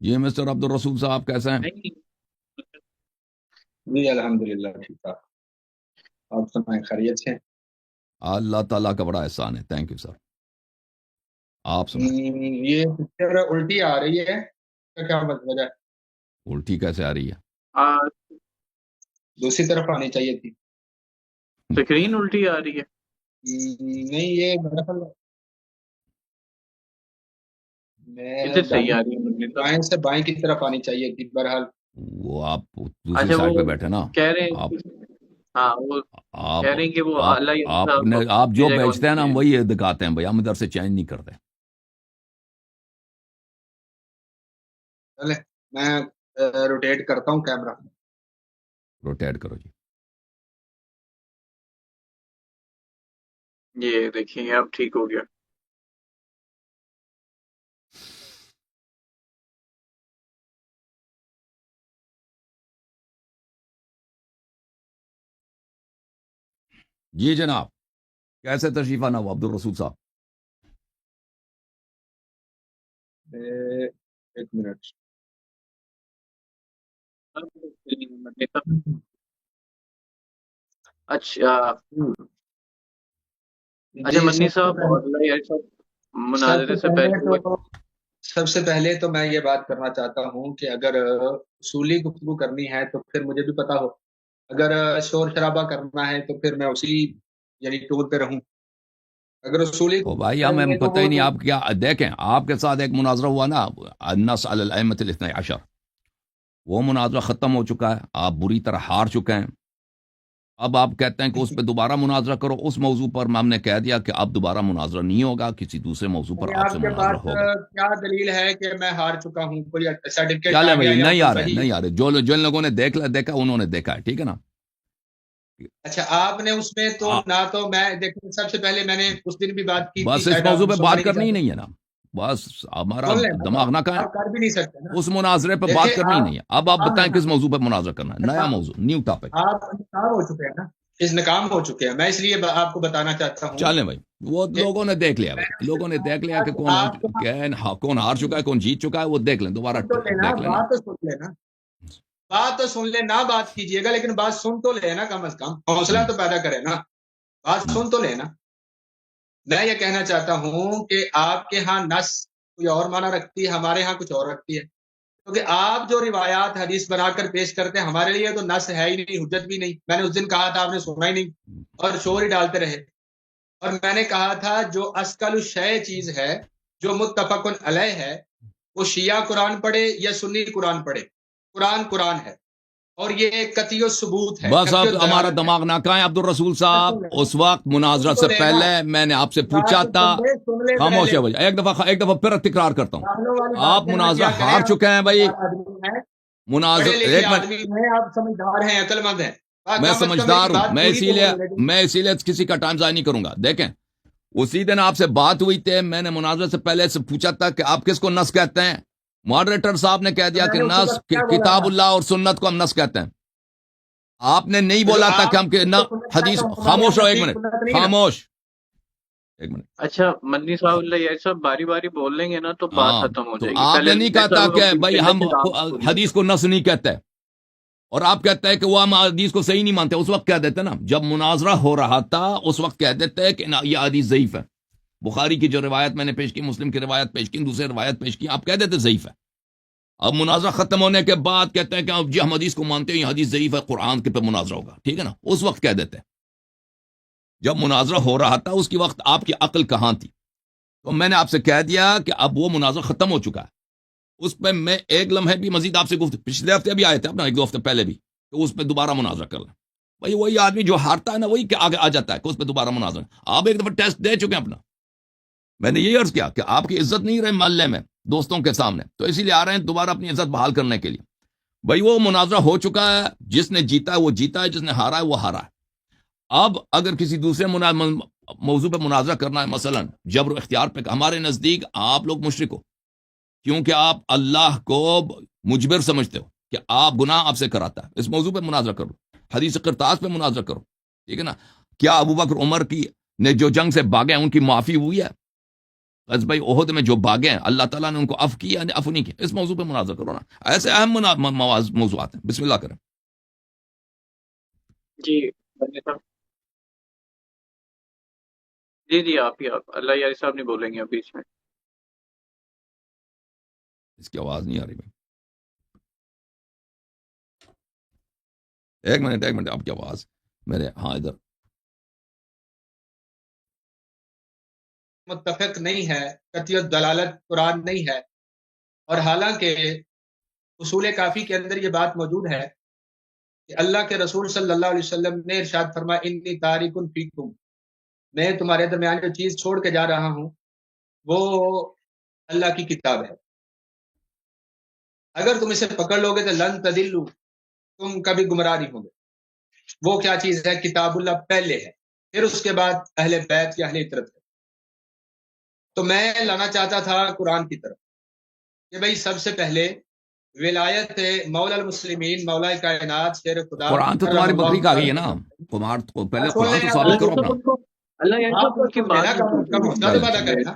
جی mister عبد الرسول صاحب کیسے ہیں؟ نہیں جی الحمدللہ ٹھیک ٹھاک. آپ سنائیں خیریت سے؟ اللہ تعالیٰ کا بڑا احسان ہے. Thank you sir. آپ سنائیں. یہ پکچر الٹی آ رہی ہے، اس کا کیا وجہ ہے؟ الٹی کیسے آ رہی ہے؟ دوسری طرف آنی چاہیے تھی. سکرین الٹی آ رہی ہے. نہیں یہ دراصل ادھر صحیح آ رہی ہے مجھے تو. دائیں سے بائیں کی طرف آنی چاہیے تھی. بہرحال وہ آپ دوسری اچھا سائڈ پہ وہ بیٹھے نا. کہہ رہے آپ ہیں ہاں وہ آپ کہہ رہے ہیں کہ وہ آپ اللہ آپ صاحب نے کو آپ جو جگہ بیچتے ہیں نا ہونی ہم چاہیے. وہی دکھاتے ہیں بھائی. ہم ادھر سے چینج نہیں کرتے. چلے میں روٹیٹ کرتا ہوں کیمرہ. روٹیٹ کرو جی. یہ دیکھیں اب ٹھیک ہو گیا. جی جناب کیسے تشریف آنا ہو عبد الرسول صاحب؟ ایک منٹ. اچھا اچھا جی منی صاحب اور اللہ یار صاحب مناظرے سے پہلے سب سے پہلے تو میں یہ بات کرنا چاہتا ہوں کہ اگر اصولی گفتگو کرنی ہے تو پھر مجھے بھی پتا ہو. اگر شور شرابہ کرنا ہے تو پھر میں اسی یعنی ٹور پہ رہوں. اگر اصولی او بھائی کریں ہمیں گے تو پتہ ہی نہیں. آپ کیا دیکھیں آپ کے ساتھ ایک مناظرہ ہوا نا النص علی الائمۃ الاثنی عشر. وہ مناظرہ ختم ہو چکا ہے. آپ بری طرح ہار چکے ہیں. اب آپ کہتے ہیں کہ اس پہ دوبارہ مناظرہ کرو. اس موضوع پر ہم نے کہہ دیا کہ اب دوبارہ مناظرہ نہیں ہوگا. کسی دوسرے موضوع پر آپ سے کے مناظرہ پاس ہوگا. کیا دلیل ہے کہ میں ہار چکا ہوں؟ کوئی سرٹیفکیٹ آ چلے گیا بھائی یا نہیں کوئی آ رہے صحیح؟ نہیں آ رہے. جن لوگوں نے دیکھا انہوں نے دیکھا ہے. ٹھیک ہے نا. اچھا آپ نے اس میں تو نہ تو میں دیکھیں سب سے پہلے میں نے اس دن بھی بات کی تھی، بس اس شاید موضوع آپ پہ سننا بات نہیں کرنی ہی چاہتے. نہیں ہے نا. بس ہمارا سن لیں نا، دماغ نہ کھائیں. آپ کر بھی نہیں سکتے نا. اس مناظرے پہ بات دیکھیں کرنی ہی نہیں ہے. اب آپ بتائیں کس آپ موضوع پہ مناظرہ کرنا ہے. نیا موضوع نیو ٹاپک. آپ ناکام ہو چکے ہیں نا، اس ناکام ہو چکے ہیں. میں اس لیے آپ کو بتانا چاہتا ہوں چلیں بھائی وہ کہ لوگوں نے دیکھ لیا. بھائی لوگوں نے دیکھ لیا کہ آپ کون ہار چکا ہے کون جیت چکا ہے. وہ دیکھ لیں دوبارہ سن تو لینا، دیکھ لینا. بات تو سن لینا. بات تو سن لے نہ بات کیجیے گا لیکن بات سن تو لینا. کم از کم حوصلہ تو پیدا کرے نا. بات سن تو لینا. میں یہ کہنا چاہتا ہوں کہ آپ کے ہاں نس کوئی اور معنی رکھتی ہے، ہمارے ہاں کچھ اور رکھتی ہے. کیونکہ آپ جو روایات حدیث بنا کر پیش کرتے ہیں ہمارے لیے تو نس ہے ہی نہیں، حجت بھی نہیں. میں نے اس دن کہا تھا، آپ نے سنا ہی نہیں اور شور ہی ڈالتے رہے. اور میں نے کہا تھا جو اسکل الشیء چیز ہے، جو متفق علیہ ہے، وہ شیعہ قرآن پڑھے یا سنی قرآن پڑھے، قرآن قرآن ہے. اور یہ قطعی ثبوت ہے، بس قطعی اب ہمارا دلالت ہے. دماغ نہ کھائیں عبد الرسول صاحب. اس وقت مناظرہ سن تو سے لینا، پہلے میں نے آپ سے پوچھا بات تھا. سن لے خاموش پہلے. ہے بھائی. ایک دفعہ پھر تکرار کرتا ہوں. پاگلوں والی آپ باتیں نہ مناظرہ کیا کریں. ہار آپ چکے ہیں بھائی. سمجھدار آدمی ہیں، پڑھے مناظر لکھے ایک منٹ. آدمی ہیں، آپ سمجھدار ہیں، عقل مند ہیں. میں کم از کم سمجھدار میری ہوں. بات پوری تو ہو. لیکن میں اسی لیے کسی کا ٹائم ضائع نہیں کروں گا. دیکھیں اسی دن آپ سے بات ہوئی تھی. میں نے مناظرے سے پہلے سے پوچھا تھا کہ آپ کس کو نس کہتے ہیں. ماڈریٹر صاحب نے کہہ دیا میں کہ نے اس نس وقت کیا بولا کتاب تھا؟ اللہ اور سنت کو ہم نس کہتے ہیں. آپ نے نہیں جو بولا تھا کہ آپ ہم اس کو سنت حدیث. کہتے ہو، ہمارے خاموش یہاں رہو ایک نزدیک منٹ. سنت نہیں ہے نا. خاموش ایک منٹ. اچھا منی صاحب اللہ یار صاحب باری باری بول لیں گے نا تو بات ہاں ختم ہو تو جائے گی. آپ پہلے نے نہیں منی کہا تھا صاحب کہ کو بھائی پہلے ہم سے دام پوری ہو حدیث کو نس نہیں کہتے. اور آپ کہتے ہیں کہ وہ ہم حدیث کو صحیح نہیں مانتے. اس وقت کہہ دیتے نا جب مناظرہ ہو رہا تھا اس وقت کہہ دیتے کہ یہ حدیث ضعیف ہے. بخاری کی جو روایت میں نے پیش کی، مسلم کی روایت پیش کی، دوسرے روایت پیش کی، آپ کہہ دیتے ضعیف ہے. اب مناظرہ ختم ہونے کے بعد کہتے ہیں کہ جی ہم حدیث کو مانتے ہیں، یہ حدیث ضعیف ہے، قرآن کے پہ مناظرہ ہوگا. ٹھیک ہے نا. اس وقت کہہ دیتے. جب مناظرہ ہو رہا تھا اس کی وقت آپ کی عقل کہاں تھی؟ تو میں نے آپ سے کہہ دیا کہ اب وہ مناظرہ ختم ہو چکا ہے. اس پہ میں ایک لمحے بھی مزید آپ سے پچھلے ہفتے بھی آئے تھے اپنا، ایک دو ہفتے پہلے بھی، تو اس پہ دوبارہ مناظرہ کر لیں. بھائی وہی آدمی جو ہارتا ہے نا وہی کہ آگے آ جاتا ہے کہ اس پہ دوبارہ مناظرہ. آپ ایک دفعہ ٹیسٹ دے چکے ہیں اپنا. میں نے یہی عرض کیا کہ آپ کی عزت نہیں رہے محلے میں دوستوں کے سامنے، تو اسی لیے آ رہے ہیں دوبارہ اپنی عزت بحال کرنے کے لیے. بھائی وہ مناظرہ ہو چکا ہے. جس نے جیتا ہے وہ جیتا ہے، جس نے ہارا ہے وہ ہارا ہے. اب اگر کسی دوسرے موضوع پہ مناظرہ کرنا ہے، مثلا جبر و اختیار پہ، ہمارے نزدیک آپ لوگ مشرک ہو کیونکہ آپ اللہ کو مجبر سمجھتے ہو کہ آپ گناہ آپ سے کراتا ہے. اس موضوع پہ مناظرہ کرو. حدیث قرطاس پہ مناظرہ کرو. ٹھیک ہے نا. کیا ابو بکر عمر کی نے جو جنگ سے بھاگے ہیں ان کی معافی ہوئی ہے؟ غزوہ احد میں جو بھاگے ہیں اللہ تعالیٰ نے ان کو عفو کیا یا عفو نہیں کیا؟ اس موضوع پہ مناظرہ کرو نا. ایسے اہم موضوعات ہیں. بسم اللہ کریں. جی بنی صاحب، جی آپ اللہ یاری صاحب نہیں بولیں گے اب بیچ میں. اس کی آواز نہیں آ رہی بھائی. ایک منٹ آپ کی آواز میرے ہاں ادھر. متفق نہیں ہے، قطعی دلالت قرآن نہیں ہے، اور حالانکہ اصول کافی کے اندر یہ بات موجود ہے کہ اللہ کے رسول صلی اللہ علیہ وسلم نے ارشاد فرمایا انی تارک فیکم، میں تمہارے درمیان جو چیز چھوڑ کے جا رہا ہوں وہ اللہ کی کتاب ہے، اگر تم اسے پکڑ لو گے تو لن تضلوا، تم کبھی گمراہ نہیں ہوں گے. وہ کیا چیز ہے؟ کتاب اللہ پہلے ہے، پھر اس کے بعد اہل بیت یا اہل اطرت ہے. تو میں لانا چاہتا تھا قرآن کی طرف کہ بھئی سب سے پہلے ولایت مولا المسلمین، مولا کائنات، شیر خدا قرآن تو تمہاری بکری کا گئی ہے نا. پہلے قرآن تو ثابت کرو اپنا. اللہ یاری صاحب ان کی بات کرے نا.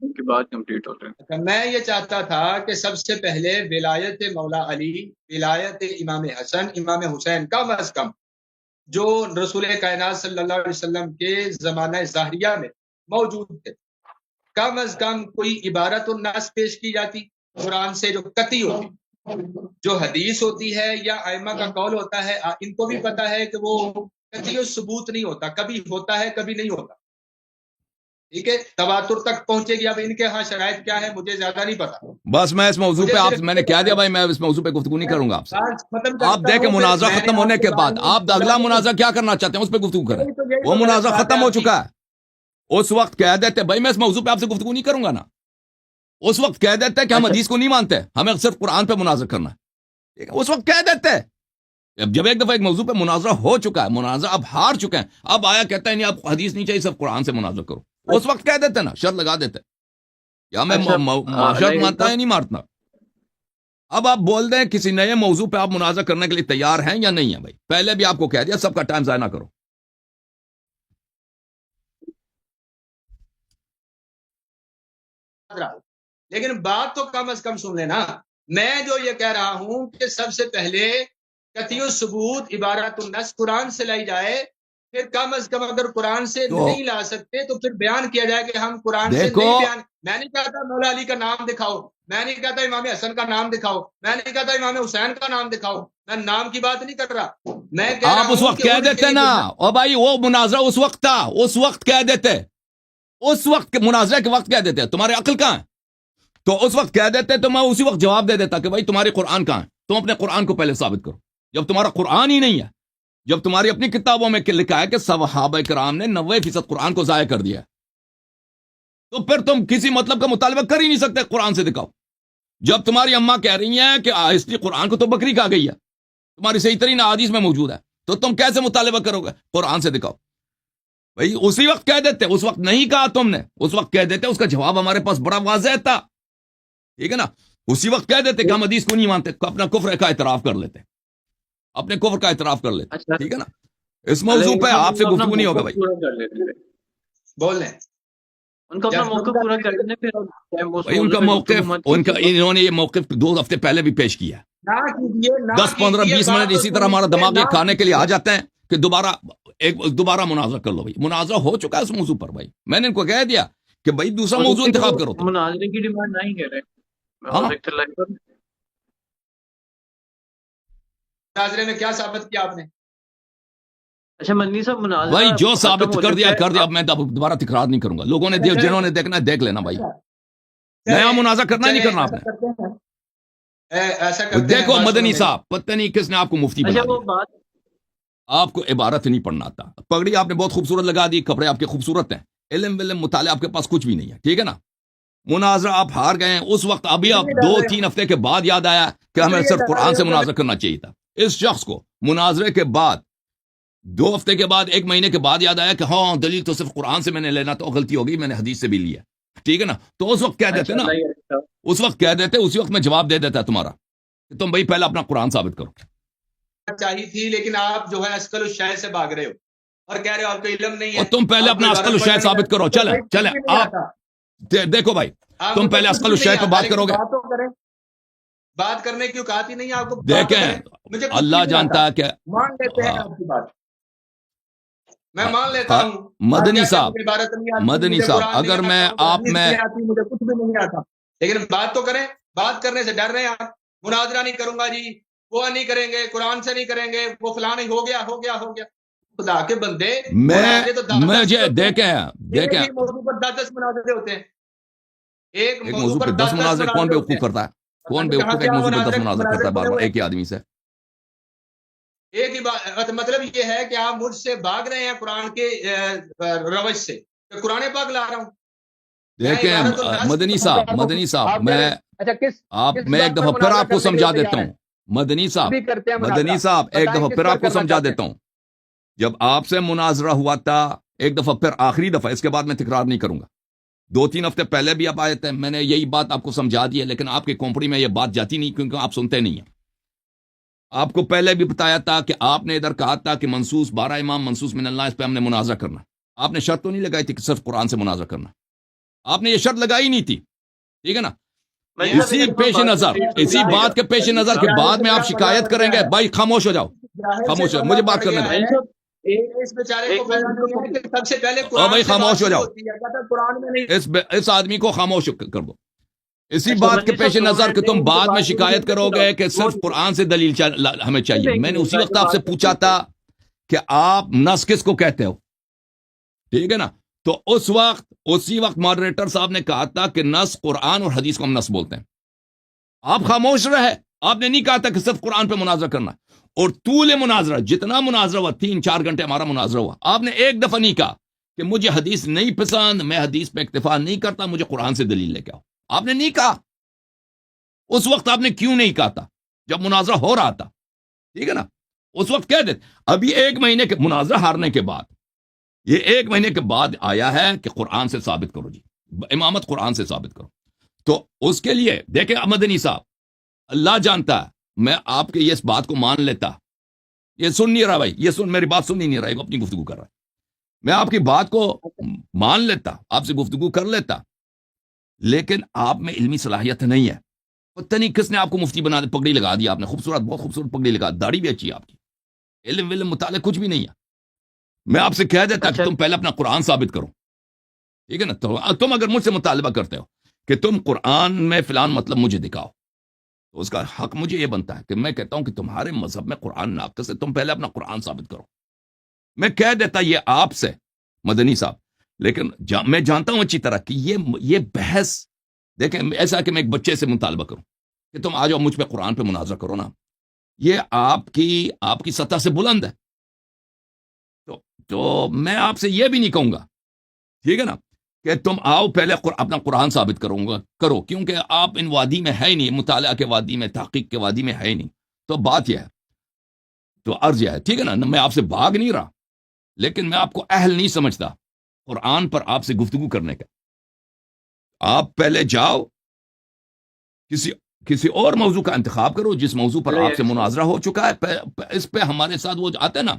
ان کی بات کمپلیٹ ہو رہی ہے. میں یہ چاہتا تھا کہ سب سے پہلے ولایت مولا علی، ولایت امام حسن، امام حسین کم از کم جو رسول کائنات صلی اللہ علیہ وسلم کے زمانہ ظاہریہ میں موجود تھے، کم از کم کوئی عبارت الناس پیش کی جاتی قرآن سے جو قطعی ہوتی، جو حدیث ہوتی ہے یا ائمہ کا قول ہوتا ہے. ان کو بھی پتا ہے کہ وہ قطعی ثبوت نہیں ہوتا، کبھی ہوتا ہے کبھی نہیں ہوتا. ٹھیک ہے، تواتر تک پہنچے گی. اب ان کے ہاں شرائط کیا ہے مجھے زیادہ نہیں پتا. بس میں اس موضوع پہ میں نے کہہ دیا بھائی، میں اس موضوع پہ گفتگو نہیں کروں گا آپ سے. آپ دیکھیں مناظرہ ختم ہونے کے بعد آپ اگلا مناظرہ کیا کرنا چاہتے ہیں اس پہ گفتگو کریں. وہ مناظرہ ختم ہو چکا ہے. اس وقت کہہ دیتے بھائی میں اس موضوع پہ آپ سے گفتگو نہیں کروں گا نا. اس وقت کہہ دیتے کہ ہم حدیث کو نہیں مانتے، ہمیں صرف قرآن پہ مناظرہ کرنا ہے. اس وقت کہہ دیتے. جب ایک دفعہ ایک موضوع پہ مناظرہ ہو چکا ہے، مناظرہ اب ہار چکے ہیں، اب آیا کہتا ہے نہیں آپ حدیث نہیں چاہیے، صرف قرآن سے مناظرہ کرو. اس وقت کہہ دیتے نا، شرط لگا دیتے یا میں معاشرت مانتا ہے نہیں مانتا. اب آپ بول دیں کسی نئے موضوع پہ آپ مناظرہ کرنے کے لیے تیار ہیں یا نہیں ہیں. بھائی پہلے بھی آپ کو کہہ دیا سب کا ٹائم ضائع نہ کرو. لیکن بات تو کم از کم سن لینا. میں جو یہ کہہ رہا ہوں کہ سب سے پہلے قطعی ثبوت عبارت النص قرآن سے لائی جائے، پھر کم از کم اگر قرآن سے نہیں لا سکتے تو پھر بیان کیا جائے کہ ہم قرآن سے نہیں بیان. میں نہیں کہتا مولا علی کا نام دکھاؤ، میں نہیں کہتا امام حسن کا نام دکھاؤ، میں نہیں کہتا امام حسین کا نام دکھاؤ، میں نام کی بات نہیں کر رہا. میں کہہ رہا آپ اس وقت کہہ دیتے نا او بھائی وہ مناظرہ اس وقت تھا، اس وقت کہہ دیتے، اس وقت مناظرہ کے وقت کہہ دیتے تمہارے عقل کہاں ہے. تو اس وقت کہہ دیتے تو میں اسی وقت جواب دے دیتا کہ بھائی تمہارے قرآن کہاں ہے، تم اپنے قرآن کو پہلے ثابت کرو. جب تمہارا قرآن ہی نہیں ہے، جب تمہاری اپنی کتابوں میں لکھا ہے کہ صحابہ کرام نے 90% قرآن کو ضائع کر دیا ہے، تو پھر تم کسی مطلب کا مطالبہ کر ہی نہیں سکتے. قرآن سے دکھاؤ. جب تمہاری اماں کہہ رہی ہیں کہ آہستی قرآن کو تو بکری کہا گئی ہے، تمہاری صحیح ترین احادیث میں موجود ہے، تو تم کیسے مطالبہ کرو گے؟ قرآن سے دکھاؤ. بھائی اسی وقت کہہ دیتے، اس وقت نہیں کہا تم نے، اس وقت کہہ دیتے. اس کا جواب ہمارے پاس بڑا واضح تھا. ٹھیک ہے نا. اسی وقت کہہ دیتے کہ ہم حدیث کو نہیں مانتے، اپنا کفر کا اعتراف کر لیتے، اپنے کفر کا اعتراف کر لیتے. ٹھیک ہے نا. اس موضوع پہ آپ سے گفتگو نہیں ہوگا بھائی. بول لیں ان کا اپنا موقف پورا کر لینے. پھر ان کا موقف انہوں نے یہ موقف 2 ہفتے پہلے بھی پیش کیا ہے. 10-15-20 منٹ اسی طرح ہمارا دماغ یہ کھانے کے لیے آ جاتے ہیں کہ دوبارہ مناظرہ کر لو. بھائی مناظرہ ہو چکا ہے اس موضوع پر. بھائی میں نے ان کو کہہ دیا کہ بھائی دوسرا موضوع انتخاب کرو. مناظرے کی ڈیمانڈ نہیں کر رہے. مناظرے میں کیا ثابت کیا آپ نے؟ اچھا مدنی صاحب مناظرہ بھائی جو ثابت کر دیا کر دیا. اب میں دوبارہ تکرار نہیں کروں گا. لوگوں نے جنہوں نے دیکھنا ہے دیکھ لینا. بھائی نیا مناظرہ کرنا نہیں کرنا آپ نے. ایسا دیکھو مدنی صاحب، پتہ نہیں کس نے آپ کو مفتی بنا وہ دیا. بات آپ کو عبارت نہیں پڑھنا آتا. پگڑی آپ نے بہت خوبصورت لگا دی، کپڑے آپ کے خوبصورت ہیں، علم مطالعہ آپ کے پاس کچھ بھی نہیں ہے. ٹھیک ہے نا. مناظرہ آپ ہار گئے ہیں. اس وقت ابھی اب 2-3 ہفتے کے بعد یاد آیا کہ ہمیں صرف قرآن سے مناظرہ کرنا چاہیے تھا. اس شخص کو مناظرے کے بعد 2 ہفتے کے بعد 1 مہینے کے بعد یاد آیا کہ ہاں دلیل تو صرف قرآن سے میں نے لینا، تو غلطی ہوگی، میں نے حدیث سے بھی لیا. ٹھیک ہے نا. تو اس وقت کہہ دیتے نا، اس وقت کہہ دیتے، اسی وقت میں جواب دے دیتا تمہارا کہ تم بھائی پہلے اپنا قرآن ثابت کرو. چاہیے تھی، لیکن آپ جو ہے اسکل الشاہ سے بھاگ رہے ہو اور کہہ رہے ہو آپ کو علم نہیں ہے. اور تم پہلے اپنا اسکل الشاہ ثابت کرو. چلیں آپ دیکھو بھائی آپ تم کو پہلے کچھ اسقل بھی نہیں الشیء پہ آتا، بات لیکن کرو گے. بات تو کریں. بات کرنے کی اوقات ہی نہیں ہے آپ کو. بات تو دیکھیں کریں. مجھے کچھ بھی اللہ نہیں جانتا آتا. ہے کہ مان لیتے ہیں آپ کی بات. میں مان لیتا ہوں. آپ مدنی کہتے ہیں صاحب، مجھے عبارت نہیں آتی، مدنی مجھے صاحب، قرآن اگر نہیں میں آتا، مجھے آپ حدیث میں نہیں آتی، مجھے کچھ بھی نہیں آتا، لیکن بات تو کریں. بات کرنے سے ڈر رہے ہیں آپ. مناظرہ نہیں کروں گا جی، وہ نہیں کریں گے، قرآن سے نہیں کریں گے، وہ فلاں نہیں، ہو گیا. خدا کے بندے، مناظرے تو 10 مجھے ہوتے ہیں. دیکھیں ایک ہی موضوع پر 10 مناظرے ہوتے ہیں. ایک ایک موضوع موضوع پہ پر 10 10 مناظرے کون مناظرے ہوتے بیوقوف ہیں. کرتا ہے؟ پتہ کون نہیں کہاں بیوقوف سے ایک موضوع پہ 10 مناظرے مناظرے کرتا ہے بار بنے بار ہوئے ایک ہی آدمی سے؟ ایک ہی بات. مطلب یہ ہے کہ آپ مجھ سے بھاگ رہے ہیں قرآن کے روش سے. کہ قرآن پاک لا رہا ہوں. دیکھیں مدنی صاحب، مدنی صاحب، میں ایک دفعہ پھر آپ کو سمجھا دیتا ہوں. مدنی صاحب ایک دفعہ پھر آپ کو سمجھا دیتا ہوں. جب آپ سے مناظرہ ہوا تھا ایک دفعہ، پھر آخری دفعہ، اس کے بعد میں تکرار نہیں کروں گا. 2-3 ہفتے پہلے بھی آپ آئے تھے، میں نے یہی بات آپ کو سمجھا دی ہے، لیکن آپ کی کھوپڑی میں یہ بات جاتی نہیں کیونکہ آپ سنتے نہیں ہیں. آپ کو پہلے بھی بتایا تھا کہ آپ نے ادھر کہا تھا کہ منصوص 12 امام منصوص من اللہ، اس پہ ہم نے مناظرہ کرنا. آپ نے شرط تو نہیں لگائی تھی کہ صرف قرآن سے مناظرہ کرنا. آپ نے یہ شرط لگائی نہیں تھی، ٹھیک ہے نا. اسی بات کے پیش نظر کے بعد میں آپ شکایت کریں گے. بھائی خاموش ہو جاؤ، خاموش ہو جاؤ، مجھے بات کرنے دو. اس بیچارے کو سب سے پہلے او بھائی قرآن سے بات خاموش ہو شروع جاؤ، ہوتی ہے. کہتا ہے قرآن میں نہیں. اس آدمی کو خاموش کر دو. اسی بات کے پیش نظر کہ تم بعد میں شکایت کرو گے کہ صرف قرآن سے دلیل ہمیں چاہیے. میں نے اسی وقت آپ سے پوچھا تھا کہ آپ نص کس کو کہتے ہو، ٹھیک ہے نا. تو اسی وقت ماڈریٹر صاحب نے کہا تھا کہ نص قرآن اور حدیث کو ہم نص بولتے ہیں. آپ خاموش رہے. آپ نے نہیں کہا تھا کہ صرف قرآن پہ مناظرہ کرنا. اور طول مناظرہ، جتنا مناظرہ ہوا 3-4 گھنٹے ہمارا مناظرہ ہوا، آپ نے ایک دفعہ نہیں کہا کہ مجھے حدیث نہیں پسند، میں حدیث پہ اکتفا نہیں کرتا، مجھے قرآن سے دلیل لے کے آؤ. آپ نے نہیں کہا. اس وقت آپ نے کیوں نہیں کہا تھا جب مناظرہ ہو رہا تھا، ٹھیک ہے نا. اس وقت کہہ دیتے. ابھی 1 مہینے کے مناظرہ ہارنے کے بعد، یہ 1 مہینے کے بعد آیا ہے کہ قرآن سے ثابت کرو جی، امامت قرآن سے ثابت کرو. تو اس کے لیے دیکھیں مدنی صاحب، اللہ جانتا ہے میں آپ کے اس بات کو مان لیتا. یہ سن نہیں رہا بھائی، میری بات سن ہی نہیں رہا ہے، وہ اپنی گفتگو کر رہا ہے. میں آپ کی بات کو مان لیتا، آپ سے گفتگو کر لیتا، لیکن آپ میں علمی صلاحیت نہیں ہے. پتہ نہیں کس نے آپ کو مفتی بنا دے، پگڑی لگا دی آپ نے، خوبصورت، بہت خوبصورت پگڑی لگا، داڑھی بھی اچھی ہے آپ کی، علم مطالعہ کچھ بھی نہیں ہے. میں آپ سے کہہ دیتا کہ تم پہلے اپنا قرآن ثابت کرو، ٹھیک ہے نا. تو تم اگر مجھ سے مطالبہ کرتے ہو کہ تم قرآن میں فلان مطلب مجھے دکھاؤ، تو اس کا حق مجھے یہ بنتا ہے کہ میں کہتا ہوں کہ تمہارے مذہب میں قرآن ناقص ہے، تم پہلے اپنا قرآن ثابت کرو. میں کہہ دیتا یہ آپ سے مدنی صاحب، لیکن میں جانتا ہوں اچھی طرح کہ یہ بحث، دیکھیں ایسا کہ میں ایک بچے سے مطالبہ کروں کہ تم آ جاؤ مجھ پہ قرآن پہ مناظرہ کرو نا، یہ آپ کی سطح سے بلند ہے. تو میں آپ سے یہ بھی نہیں کہوں گا، ٹھیک ہے نا، کہ تم آؤ پہلے اپنا قرآن ثابت کرو، کیونکہ آپ ان وادی میں ہے ہی نہیں، مطالعہ کے وادی میں، تحقیق کے وادی میں ہے ہی نہیں. تو بات یہ ہے، تو عرض یہ ہے، ٹھیک ہے نا. میں آپ سے بھاگ نہیں رہا، لیکن میں آپ کو اہل نہیں سمجھتا قرآن پر آپ سے گفتگو کرنے کا. آپ پہلے جاؤ کسی اور موضوع کا انتخاب کرو جس موضوع پر آپ سے مناظرہ ہو چکا ہے. اس پہ ہمارے ساتھ وہ آتے ہیں نا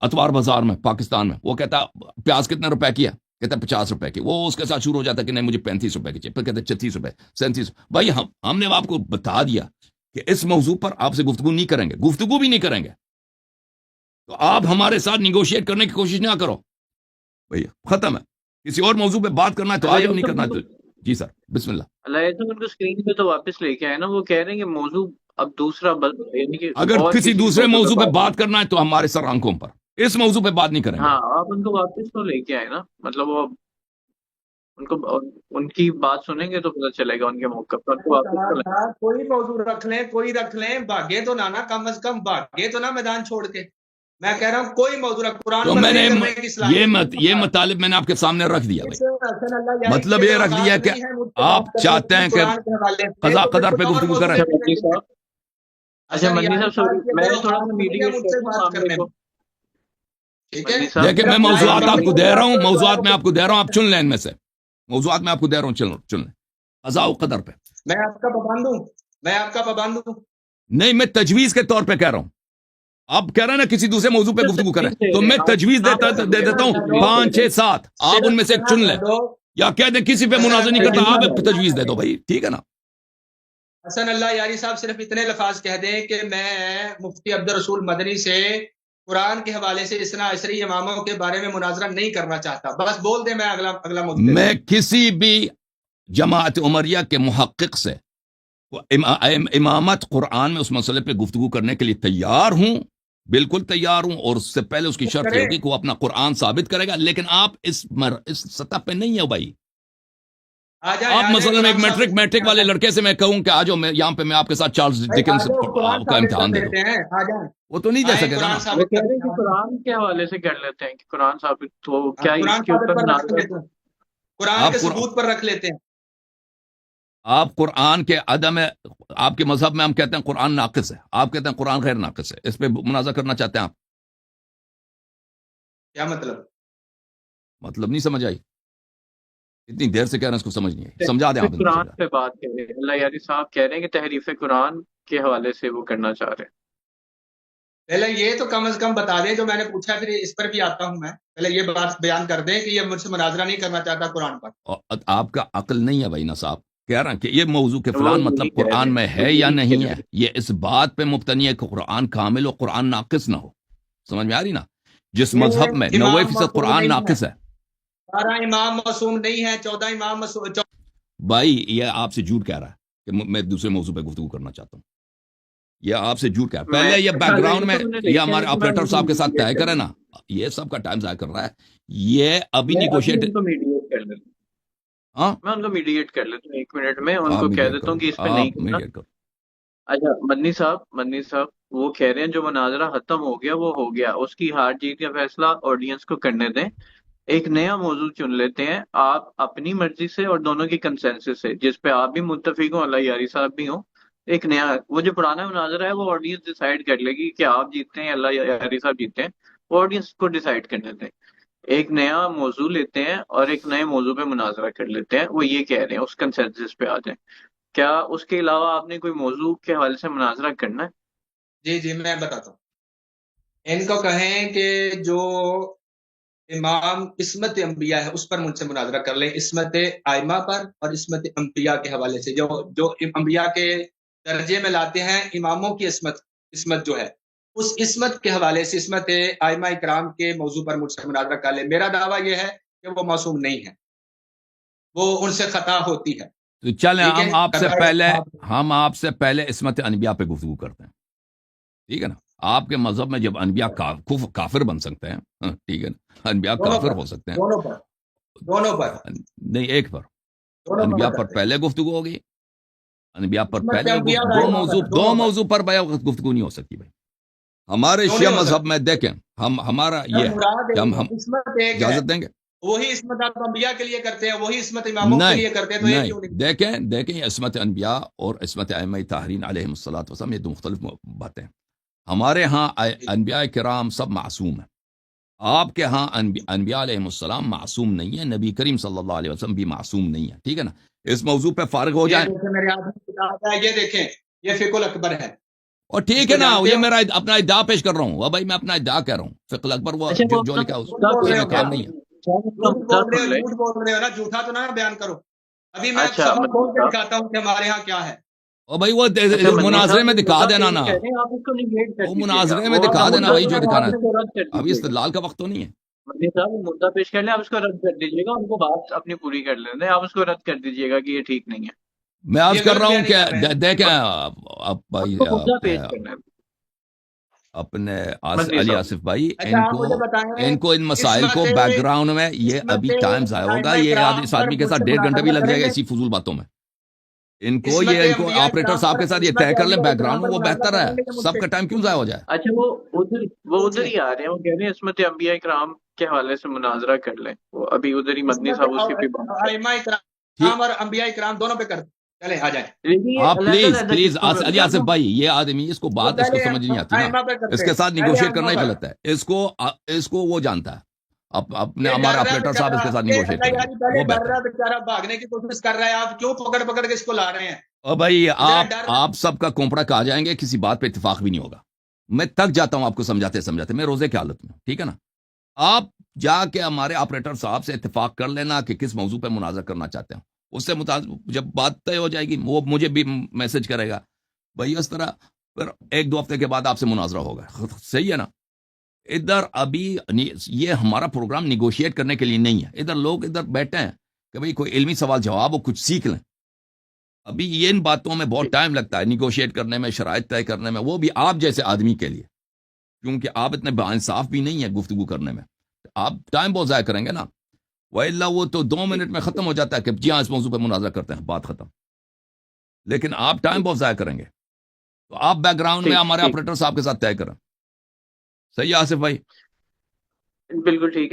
اتوار بازار میں پاکستان میں، وہ کہتا پیاز کتنے روپے کی ہے، کہتا 50 روپے کی. وہ اس کے ساتھ شروع ہو جاتا کہ نہیں مجھے 35 روپے کی چاہیے، پھر کہتا 36 روپے، 37. بھائی ہم نے آپ کو بتا دیا کہ اس موضوع پر آپ سے گفتگو نہیں کریں گے، گفتگو بھی نہیں کریں گے. تو آپ ہمارے ساتھ نیگوشیٹ کرنے کی کوشش نہ کرو بھیا، ختم ہے. کسی اور موضوع پہ بات کرنا ہے تو آ جاؤ، نہیں کرنا ہے تو جی سر بسم اللہ. اللہ ان کو اسکرین پہ تو واپس لے کے آئے نا، وہ کہہ رہے ہیں کہ موضوع اب دوسرا یعنی کہ اگر اور کسی دوسرے موضوع پہ بات کرنا ہے تو ہمارے سر آنکھوں پر، اس موضوع پہ بات نہیں کریں گے. ہاں آپ ان کو واپس تو لے کے آئے نا، مطلب وہ ان کی بات سنیں گے تو پتہ چلے گا ان کے موقع پر. کوئی موضوع رکھ لیں، بھاگے تو نہ کم از کم بھاگے تو نہ میدان چھوڑ کے. میں کہہ رہا ہوں کوئی موضوع رکھ، قرآن تو پر میں نے نہیں کرنے کی صلاحیت. یہ مطالب میں نے آپ کے سامنے رکھ دیا بھائی، مطلب یہ رکھ دیا کہ آپ چاہتے ہیں کہ قضا قدر پہ گفتگو کریں. اچھا منی صاحب میں تھوڑا سا میڈیٹ کرنے کو، دیکھیں میں موضوعات آپ کو دے رہا ہوں، موضوعات میں آپ کو دے رہا ہوں، آپ چن لیں ان میں سے موضوعات میں آپ کو دے رہا ہوں، چن لیں. قضا و قدر پہ میں آپ کا پابند ہوں. نہیں، میں تجویز کے طور پہ کہہ رہا ہوں. آپ کہہ رہے ہیں نا کسی دوسرے موضوع پہ گفتگو کریں، تو میں تجویز دے دیتا ہوں 5 6 7، آپ ان میں سے ایک چن لیں. یا کہہ دیں کسی پہ مناظر نہیں کرتا، آپ تجویز دے دو بھائی، ٹھیک ہے نا؟ حسن اللہ یاری صاحب صرف اتنے لفاظ کہہ دیں کہ میں مفتی عبد الرسول مدنی سے قرآن کے حوالے سے اسنا عشری اماموں کے بارے میں مناظرہ نہیں کرنا چاہتا، بس بول دیں، میں اگلا مفتی میں کسی بھی جماعت عمریہ کے محقق سے امامت قرآن میں اس مسئلے پہ گفتگو کرنے کے لیے تیار ہوں، بالکل تیار ہوں، اور اس سے پہلے اس کی شرط یہ ہوگی کہ وہ اپنا قرآن ثابت کرے گا، لیکن آپ اس سطح پہ نہیں ہے بھائی۔ آپ مثلا ایک میٹرک والے لڑکے سے میں کہوں کہ آجو میں یہاں پہ میں آپ کے ساتھ چارلز ڈکنس کا امتحان دے دوں، وہ تو نہیں دے سکے گا نا۔ وہ کہہ رہے ہیں کہ قرآن کے حوالے سے کر لیتے ہیں کہ قرآن ثابت، تو کیا اس کے اوپر مناظرہ؟ قرآن کے ثبوت پر رکھ لیتے ہیں۔ آپ قرآن کے عدم، آپ کے مذہب میں ہم کہتے ہیں قرآن ناقص ہے، آپ کہتے ہیں قرآن غیر ناقص ہے، اس پہ مناظرہ کرنا چاہتے ہیں آپ؟ کیا مطلب نہیں سمجھ آئی؟ اتنی دیر سے کہہ رہے ہیں، اس کو سمجھ نہیں آئی، سمجھا دیں آپ۔ قرآن پہ بات کر رہے ہیں، اللہ یاری صاحب کہہ رہے ہیں کہ تحریف قرآن کے حوالے سے وہ کرنا چاہ رہے ہیں۔ پہلے یہ تو کم از کم بتا دیں جو میں نے پوچھا، پھر اس پر بھی آتا ہوں میں، پہلے یہ بات بیان کر دیں کہ یہ مجھ سے مناظرہ نہیں کرنا چاہتا قرآن پر۔ آپ کا عقل نہیں ہے بھائی نا صاحب، کہہ رہا کہ یہ موضوع کے فلان مطلب قرآن میں ہے یا نہیں ہے، یہ اس بات پہ مبتنی ہے کہ قرآن کامل و قرآن ناقص نہ ہو، سمجھ میں آ رہی نا؟ جس مذہب میں 90% قرآن ناقص ہے، 12 امام معصوم نہیں ہے، 14 امام معصوم۔ بھائی یہ آپ سے جھوٹ کہہ رہا ہے کہ میں دوسرے موضوع پہ گفتگو کرنا چاہتا ہوں، یہ آپ سے جھوٹ کہہ رہا ہے۔ پہلے یہ بیک گراؤنڈ میں یہ ہمارے آپریٹر صاحب کے ساتھ طے کرے نا، یہ سب کا ٹائم ضائع کر رہا ہے، یہ ابھی نیگوشیٹ۔ میں ان کو میڈیٹ کر لیتا ہوں 1 منٹ میں، ان کو کہہ دیتا ہوں کہ اس پہ نہیں کرنا۔ اچھا مدنی صاحب وہ کہہ رہے ہیں جو مناظرہ ختم ہو گیا وہ ہو گیا، اس کی ہار جیت کا فیصلہ آڈینس کو کرنے دیں، ایک نیا موضوع چن لیتے ہیں آپ اپنی مرضی سے اور دونوں کی کنسنسس سے، جس پہ آپ بھی متفق ہوں، اللہ یاری صاحب بھی ہوں۔ ایک نیا، وہ جو پرانا مناظرہ ہے وہ آڈینس ڈیسائیڈ کر لے گی کہ آپ جیتتے ہیں اللہ یاری صاحب جیتے ہیں، وہ آڈینس کو ڈیسائیڈ کرنے دیں۔ ایک نیا موضوع لیتے ہیں اور ایک نئے موضوع پہ مناظرہ کر لیتے ہیں، وہ یہ کہہ رہے ہیں اس کنسنسس پہ آ جائیں۔ کیا اس کے علاوہ آپ نے کوئی موضوع کے حوالے سے مناظرہ کرنا ہے؟ جی میں بتاتا ہوں، ان کو کہیں کہ جو امام عصمت انبیاء ہے اس پر مجھ سے مناظرہ کر لیں، عصمت ائمہ پر اور عصمت انبیاء کے حوالے سے، جو انبیاء کے درجے میں لاتے ہیں اماموں کی عصمت جو ہے، اس عصمت کے حوالے سے عصمت ائمہ اکرام کے موضوع پر مجھ سے مناظرہ کر لیں۔ میرا دعویٰ یہ ہے کہ وہ معصوم نہیں ہے، وہ ان سے خطا ہوتی ہے۔ تو چلیں ہم آپ سے پہلے عصمت انبیاء پہ گفتگو کرتے ہیں، ٹھیک ہے نا؟ آپ کے مذہب میں جب انبیاء کافر بن سکتے ہیں، ٹھیک ہے نا، انبیاء کافر ہو سکتے ہیں، دونوں پر نہیں، ایک پر انبیاء پر پہلے گفتگو ہوگی، انبیاء پر پہلے دو موضوع پر گفتگو نہیں ہو سکتی بھائی۔ ہمارے شیعہ مذہب میں دیکھیں، ہمارا یہ ہے کہ ہم اجازت دیں گے، وہی عصمت آپ انبیاء کے لیے کرتے ہیں، وہی عصمت اماموں کے لیے کرتے ہیں، تو یہ کیوں نہیں؟ دیکھیں عصمت انبیاء اور عصمت ائمہ طاہرین علیہم الصلوۃ والسلام، یہ دو مختلف باتیں ہیں۔ ہمارے ہاں انبیاء کرام سب معصوم ہیں، آپ کے ہاں انبیاء علیہم السلام معصوم نہیں ہے، نبی کریم صلی اللہ علیہ وسلم بھی معصوم نہیں ہے، ٹھیک ہے نا؟ اس موضوع پہ فارغ ہو جائیں۔ یہ دیکھیں، یہ فقہ الاکبر ہے، اور ٹھیک ہے نا، یہ میرا اپنا ادعا پیش کر رہا ہوں، بھائی میں اپنا ادعا کہہ رہا ہوں، فقہ الاکبر وہ جو لکھا اس میں کام نہیں ہے۔ جھوٹ بول رہے ہو نا، جھوٹا تو نہ بیان کرو۔ ابھی میں سب کھول کے دکھاتا ہوں کہ ہمارے ہاں کیا ہے۔ اور بھائی وہ مناظرے میں دکھا دینا نا، وہ مناظرے میں دکھا دینا بھائی جو دکھانا ہے، ابھی استدلال کا وقت تو نہیں ہے۔ مدنی صاحب مدعا پیش کر لیں، آپ اس کو رد کر دیجیے گا، ان کو بات اپنی پوری کر لیں دیں، آپ اس کو رد کر دیجیے گا کہ یہ ٹھیک نہیں ہے۔ میں عرض کر رہا ہوں کہ دیکھیں اپنے علی آصف بھائی، ان کو ان مسائل کو بیک گراؤنڈ میں، یہ ابھی ٹائم ضائع ہوگا، یہ اس آدمی کے ساتھ 1.5 گھنٹہ بھی لگ جائے گا اسی فضول باتوں میں۔ ان کو آپریٹر صاحب کے ساتھ یہ طے کر لیں بیک گراؤنڈ میں، وہ بہتر ہے، سب کا ٹائم کیوں ضائع ہو جائے۔ اچھا وہ ادھر ہی آ رہے ہیں، وہ کہہ رہے ہیں عصمت انبیاء کرام کے حوالے سے مناظرہ کر لیں، وہ ابھی ادھر ہی مدنی صاحب اس کی ائمہ اکرام اور انبیاء اکرام دونوں پہ کرتے، چلیں آ جائیں۔ آپ پلیز علی آصف بھائی، یہ آدمی اس کو بات اس کو سمجھ نہیں آتی نا، اس کے ساتھ نیگوشیٹ کرنا ہی غلط ہے، اس کو وہ جانتا ہے، اپنے ہمارا آپریٹر صاحب اس کے ساتھ نیگوشیٹ کریں گے، وہ بہتر ہے۔ بیچارہ بھاگنے کی کوشش کر رہا ہے، آپ کیوں پکڑ کے اس کو لا رہے ہیں؟ اور بھائی آپ سب کا کومپڑا کہا جائیں گے، کسی بات پہ اتفاق بھی نہیں ہوگا، میں تک جاتا ہوں آپ کو سمجھاتے میں روزے کی حالت میں، ٹھیک ہے نا؟ آپ جا کے ہمارے آپریٹر صاحب سے اتفاق کر لینا کہ کس موضوع پہ مناظرہ کرنا چاہتے ہیں. اس سے جب بات طے ہو جائے گی وہ مجھے بھی میسج کرے گا بھائی اس طرح، پھر 1-2 ہفتے کے بعد آپ سے مناظرہ ہوگا. صحیح ہے نا. ادھر ابھی یہ ہمارا پروگرام نیگوشیٹ کرنے کے لیے نہیں ہے. ادھر لوگ ادھر بیٹھے ہیں کہ بھئی کوئی علمی سوال جواب ہو، کچھ سیکھ لیں. ابھی یہ ان باتوں میں بہت ٹائم لگتا ہے، نیگوشیٹ کرنے میں، شرائط طے کرنے میں، وہ بھی آپ جیسے آدمی کے لیے، کیونکہ آپ اتنے باانصاف بھی نہیں ہیں گفتگو کرنے میں. آپ ٹائم بہت ضائع کریں گے نا. وَإِلَّا وہ تو 2 منٹ میں ختم ہو جاتا ہے کہ جی ہاں اس موضوع پہ مناظرہ کرتے ہیں، بات ختم. لیکن آپ ٹائم بہت ضائع کریں گے. تو آپ بیک گراؤنڈ میں ہمارے آپریٹر صاحب کے ساتھ طے کریں. صحیح ہے آصف بھائی؟ بالکل ٹھیک ہے.